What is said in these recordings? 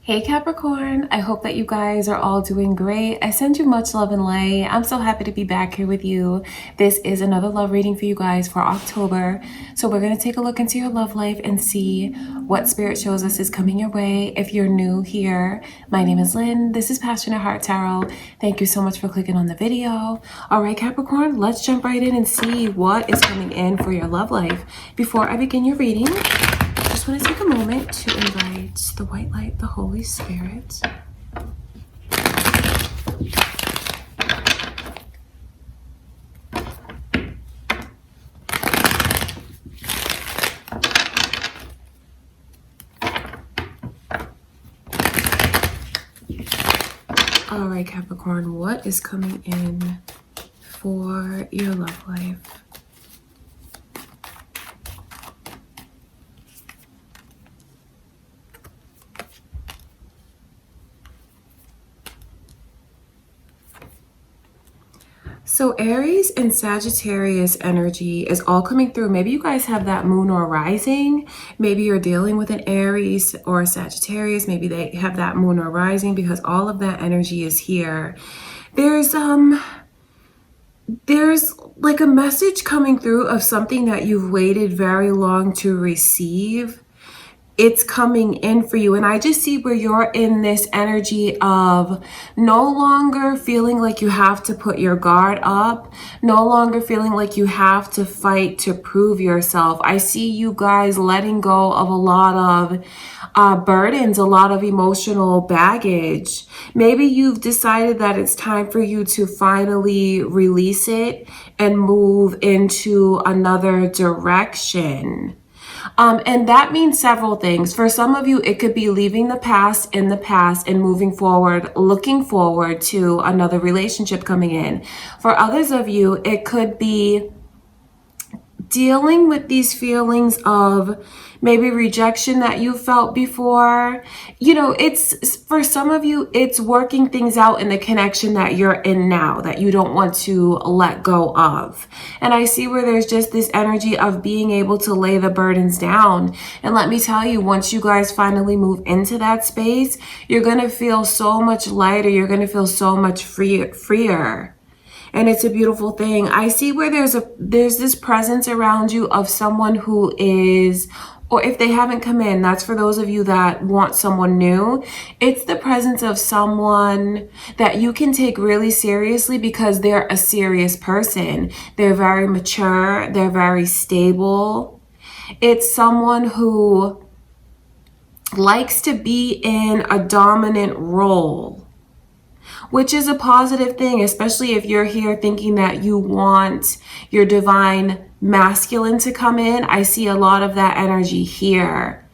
Hey Capricorn, I hope that you guys are all doing great. I send you much love and light. I'm so happy to be back here with you. This is another love reading for you guys for October. So we're going to take a look into your love life and see what Spirit shows us is coming your way. If you're new here, my name is Lynn. This is Passionate Heart Tarot. Thank you so much for clicking on the video. All right, Capricorn, let's jump right in and see what is coming in for your love life. Before I begin your reading, I just want to take a moment to invite the white light, the Holy Spirit. All right, Capricorn, what is coming in for your love life? So Aries and Sagittarius energy is all coming through. Maybe you guys have that moon or rising. Maybe you're dealing with an Aries or a Sagittarius. Maybe they have that moon or rising because all of that energy is here. There's like a message coming through of something that you've waited very long to receive. It's coming in for you. And I just see where you're in this energy of no longer feeling like you have to put your guard up, no longer feeling like you have to fight to prove yourself. I see you guys letting go of a lot of burdens, a lot of emotional baggage. Maybe you've decided that it's time for you to finally release it and move into another direction. And that means several things. For some of you, it could be leaving the past in the past and moving forward, looking forward to another relationship coming in. For others of you, it could be dealing with these feelings of maybe rejection that you felt before. You know, it's for some of you, it's working things out in the connection that you're in now that you don't want to let go of. And I see where there's just this energy of being able to lay the burdens down. And let me tell you, once you guys finally move into that space, you're going to feel so much lighter. You're going to feel so much freer. And it's a beautiful thing. I see where there's this presence around you of someone who is, or if they haven't come in, that's for those of you that want someone new. It's the presence of someone that you can take really seriously because they're a serious person. They're very mature. They're very stable. It's someone who likes to be in a dominant role, which is a positive thing, especially if you're here thinking that you want your divine masculine to come in. I see a lot of that energy here.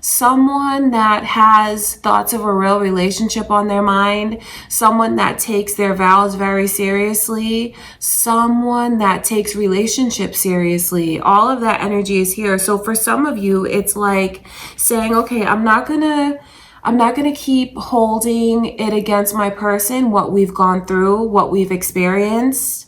Someone that has thoughts of a real relationship on their mind, someone that takes their vows very seriously, someone that takes relationships seriously. All of that energy is here. So for some of you, it's like saying, okay, I'm not gonna keep holding it against my person, what we've gone through, what we've experienced.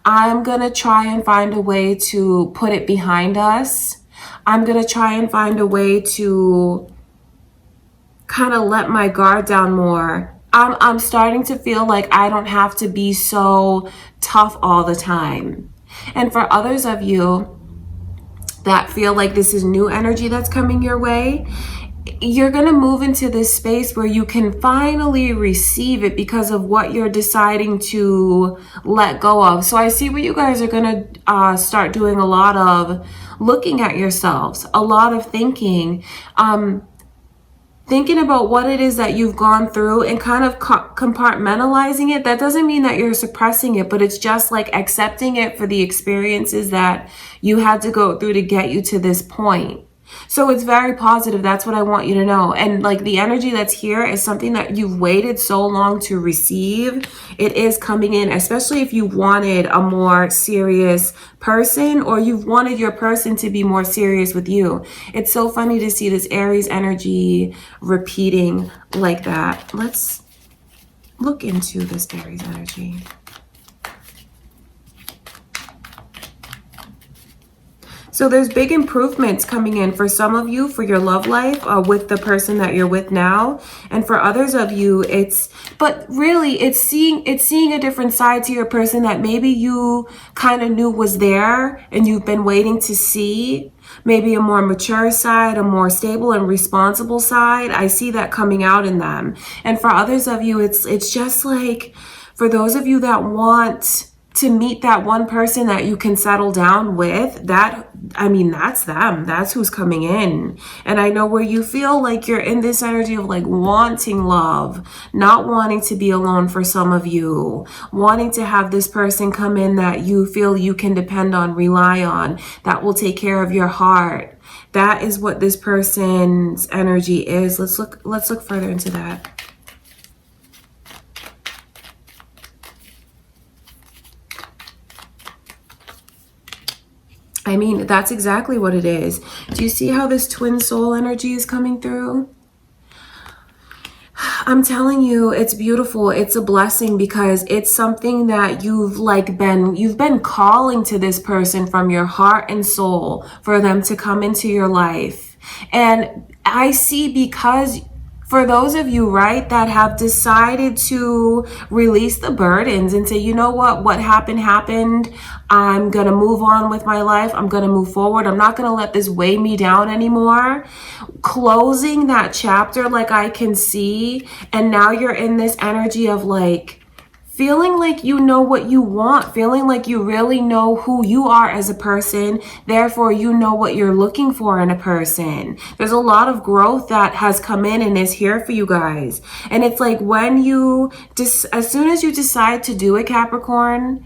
I'm going to try and find a way to put it behind us. I'm going to try and find a way to kind of let my guard down more. I'm starting to feel like I don't have to be so tough all the time. And for others of you that feel like this is new energy that's coming your way, you're going to move into this space where you can finally receive it because of what you're deciding to let go of. So I see where you guys are going to start doing a lot of looking at yourselves, a lot of thinking about what it is that you've gone through and kind of compartmentalizing it. That doesn't mean that you're suppressing it, but it's just like accepting it for the experiences that you had to go through to get you to this point. So it's very positive. That's what I want you to know. And like the energy that's here is something that you've waited so long to receive. It is coming in, especially if you wanted a more serious person or you've wanted your person to be more serious with you. It's so funny to see this Aries energy repeating like that. Let's look into this Aries energy. So there's big improvements coming in for some of you for your love life with the person that you're with now, and for others of you, but really it's seeing a different side to your person that maybe you kind of knew was there and you've been waiting to see. Maybe a more mature side, a more stable and responsible side. I see that coming out in them. And for others of you, it's just like, for those of you that want to meet that one person that you can settle down with, that's them. That's who's coming in. And I know where you feel like you're in this energy of like wanting love, not wanting to be alone for some of you, wanting to have this person come in that you feel you can depend on, rely on, that will take care of your heart. That is what this person's energy is. Let's look further into that. I mean, that's exactly what it is. Do you see how this twin soul energy is coming through? I'm telling you, it's beautiful. It's a blessing because it's something that you've been calling to this person from your heart and soul for them to come into your life. And I see, because for those of you, right, that have decided to release the burdens and say, you know what happened. I'm going to move on with my life. I'm going to move forward. I'm not going to let this weigh me down anymore. Closing that chapter, like I can see. And now you're in this energy of like, feeling like you know what you want, feeling like you really know who you are as a person. Therefore, you know what you're looking for in a person. There's a lot of growth that has come in and is here for you guys. And it's like as soon as you decide to do it, Capricorn,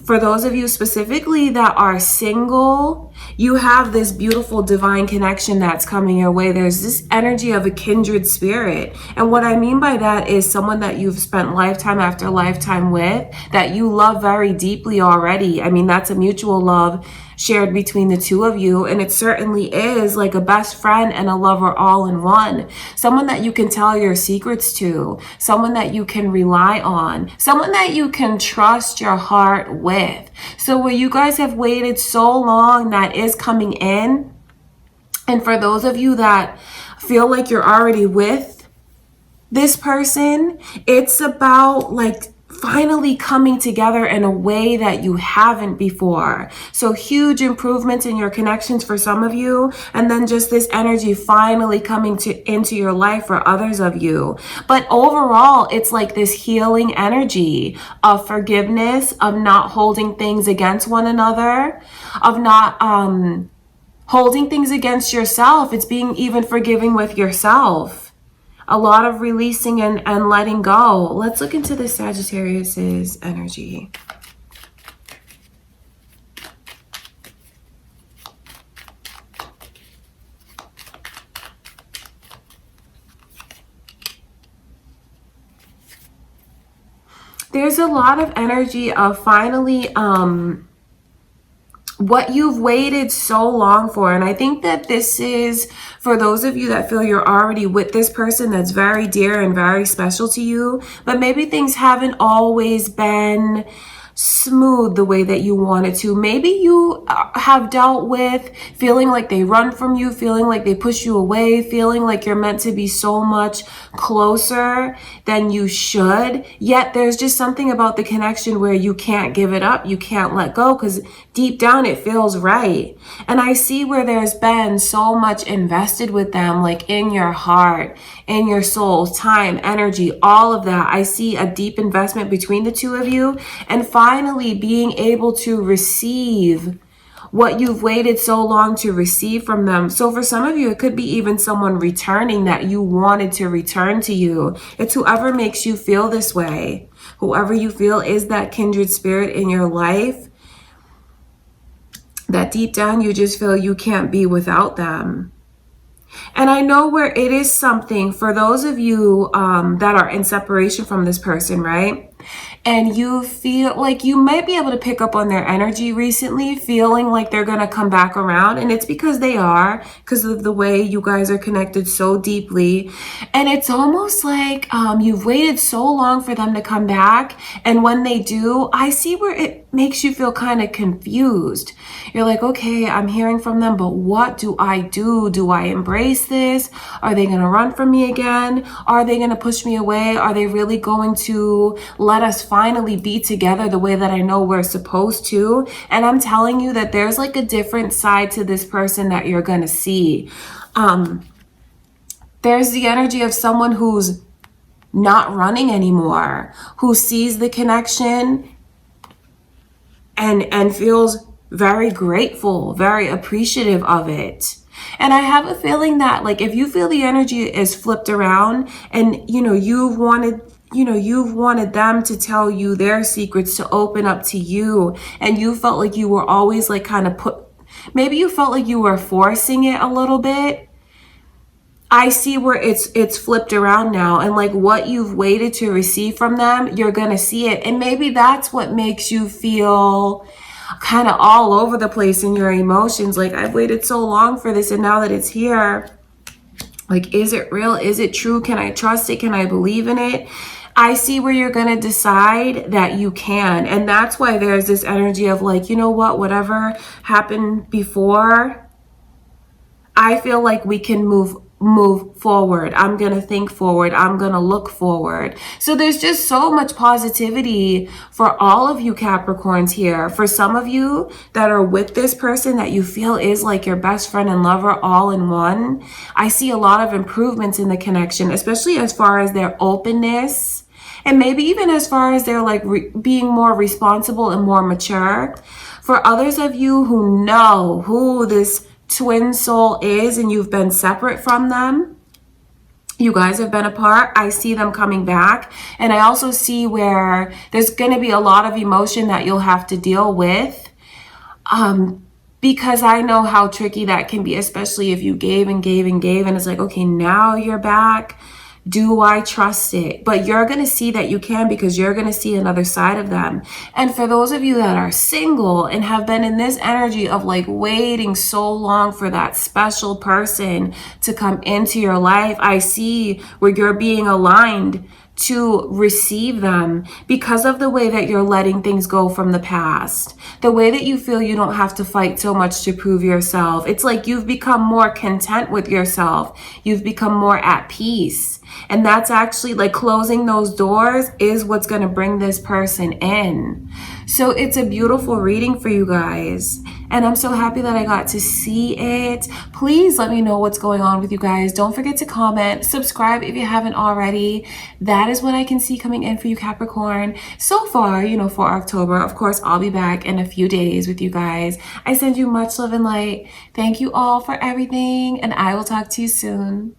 for those of you specifically that are single, you have this beautiful divine connection that's coming your way. There's this energy of a kindred spirit. And what I mean by that is someone that you've spent lifetime after lifetime with, that you love very deeply already. I mean, that's a mutual love shared between the two of you. And it certainly is like a best friend and a lover all in one. Someone that you can tell your secrets to, someone that you can rely on, someone that you can trust your heart with. So where you guys have waited so long, that is coming in. And for those of you that feel like you're already with this person, it's about like finally coming together in a way that you haven't before. So huge improvements in your connections for some of you, and then just this energy finally coming into your life for others of you. But overall, it's like this healing energy of forgiveness, of not holding things against one another, of not holding things against yourself. It's being even forgiving with yourself. A lot of releasing and letting go. Let's look into the Sagittarius's energy. There's a lot of energy of finally what you've waited so long for. And I think that this is for those of you that feel you're already with this person that's very dear and very special to you, but maybe things haven't always been smooth the way that you wanted to. Maybe you have dealt with feeling like they run from you, feeling like they push you away, feeling like you're meant to be so much closer than you should. Yet there's just something about the connection where you can't give it up, you can't let go, because deep down it feels right. And I see where there's been so much invested with them, like in your heart, in your soul, time, energy, all of that. I see a deep investment between the two of you, and finally being able to receive what you've waited so long to receive from them. So for some of you, it could be even someone returning that you wanted to return to you. It's whoever makes you feel this way. Whoever you feel is that kindred spirit in your life, that deep down you just feel you can't be without them. And I know where it is something for those of you that are in separation from this person, right? and you feel like you might be able to pick up on their energy recently, feeling like they're going to come back around. And it's because they are, because of the way you guys are connected so deeply. And it's almost like you've waited so long for them to come back. And when they do, I see where it makes you feel kind of confused. You're like, okay, I'm hearing from them, but what do I do? Do I embrace this? Are they going to run from me again? Are they going to push me away? Are they really going to let us finally be together the way that I know we're supposed to? And I'm telling you that there's like a different side to this person that you're going to see. There's the energy of someone who's not running anymore, who sees the connection and feels very grateful, very appreciative of it. And I have a feeling that, like, if you feel the energy is flipped around and, you've wanted them to tell you their secrets, to open up to you, and you felt like you were always like maybe you felt like you were forcing it a little bit. I see where it's flipped around now, and like what you've waited to receive from them, you're going to see it. And maybe that's what makes you feel kind of all over the place in your emotions. Like, I've waited so long for this, and now that it's here, like, is it real? Is it true? Can I trust it? Can I believe in it? I see where you're going to decide that you can. And that's why there's this energy of like, you know what, whatever happened before, I feel like we can move forward. I'm going to think forward. I'm going to look forward. So there's just so much positivity for all of you Capricorns here. For some of you that are with this person that you feel is like your best friend and lover all in one, I see a lot of improvements in the connection, especially as far as their openness, and maybe even as far as their like being more responsible and more mature. For others of you who know who this twin soul is and you've been separate from them, you guys have been apart, I see them coming back. And I also see where there's going to be a lot of emotion that you'll have to deal with, because I know how tricky that can be, especially if you gave and gave and gave and it's like, okay, now you're back. Do I trust it? But you're going to see that you can, because you're going to see another side of them. And for those of you that are single and have been in this energy of like waiting so long for that special person to come into your life, I see where you're being aligned to receive them because of the way that you're letting things go from the past, the way that you feel you don't have to fight so much to prove yourself. It's like you've become more content with yourself. You've become more at peace. And that's actually like closing those doors is what's going to bring this person in. So it's a beautiful reading for you guys. And I'm so happy that I got to see it. Please let me know what's going on with you guys. Don't forget to comment, subscribe if you haven't already. That is what I can see coming in for you, Capricorn. So far, for October. Of course, I'll be back in a few days with you guys. I send you much love and light. Thank you all for everything, and I will talk to you soon.